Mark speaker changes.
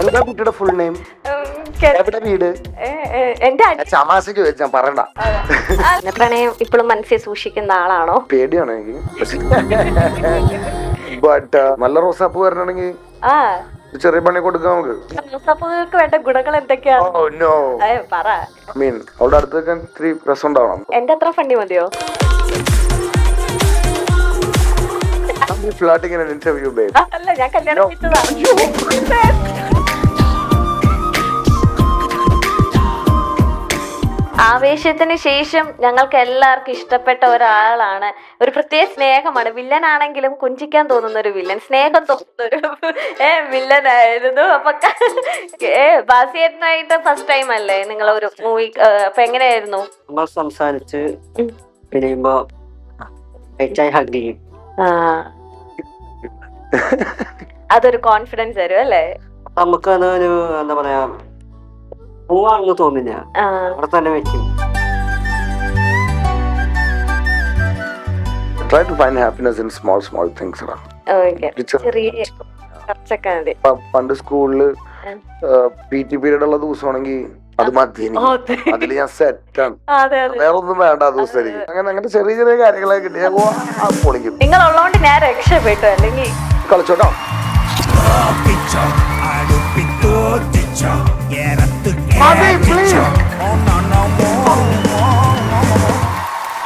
Speaker 1: എന്താ കുട്ടിയുടെ full name? എവിടെ വീട്?
Speaker 2: എന്റെ
Speaker 1: ചമാസക്ക് വെച്ച് ഞാൻ പറയണ്ട.
Speaker 2: പ്രണയം ഇപ്പോഴും മനസ്സിൽ സൂക്ഷിക്കുന്ന ആളാണോ?
Speaker 1: പേടിയാണ് എനിക്ക്. ബട്ട് നല്ല റോസാപ്പൂ വരണമെങ്കിൽ ചെറിയ പണി കൊടുക്കാം നമുക്ക്.
Speaker 2: റോസാപ്പൂകൾക്ക് വേണ്ട ഗുണങ്ങൾ എന്തൊക്കെയാണ്? പറ.
Speaker 1: അവളുടെ അടുത്ത് വെക്കാൻ ഇത്തിരി രസം ഉണ്ടാവണം.
Speaker 2: എന്റെ അത്ര ഫണ്ണി മതിയോ?
Speaker 1: ഫ്ലാറ്റിംഗ് ഇൻ ആൻ ഇന്റർവ്യൂ ബേബ്.
Speaker 2: അല്ല, ഞാൻ കല്യാണം കഴിച്ചതാ. ആവേശത്തിന് ശേഷം ഞങ്ങൾക്ക് എല്ലാവർക്കും ഇഷ്ടപ്പെട്ട ഒരാളാണ്. ഒരു പ്രത്യേക സ്നേഹമാണ്. വില്ലൻ ആണെങ്കിലും കൊഞ്ചിക്കാൻ തോന്നുന്ന ഒരു വില്ലൻ, സ്നേഹം തോന്നുന്ന ഒരു വില്ലനായിരുന്നു. അപ്പൊ ബാസിയേട്ടനായിട്ട് ഫസ്റ്റ് ടൈം അല്ലേ നിങ്ങൾ ഒരു മൂവി? അപ്പൊ എങ്ങനെയായിരുന്നു?
Speaker 3: നമ്മൾ സംസാരിച്ച് പിരിയുമ്പോ
Speaker 2: അതൊരു കോൺഫിഡൻസ് തരും അല്ലേ?
Speaker 3: നമുക്ക് അതൊരു എന്താ പറയാ, പോവാണെന്ന് തോന്നില്ല, അവിടെ തന്നെ വെക്കും.
Speaker 1: Try to find happiness in small things. പണ്ട് സ്കൂളില് PT പീരീഡ് ഉള്ള ദിവസമാണെങ്കിൽ അത് മതി, അതിൽ ഞാൻ സെറ്റാണ്. വേറെ ഒന്നും വേണ്ട ആ ദിവസം എനിക്ക്. അങ്ങനെ ചെറിയ ചെറിയ കാര്യങ്ങളൊക്കെ കിട്ടി ഞാൻ പൊളിക്കും.
Speaker 2: നിങ്ങളുള്ളതുകൊണ്ട് ഞാൻ രക്ഷപ്പെട്ടു. അല്ലെങ്കിൽ
Speaker 1: കളിച്ചോട്ടോ.
Speaker 4: Mother, please.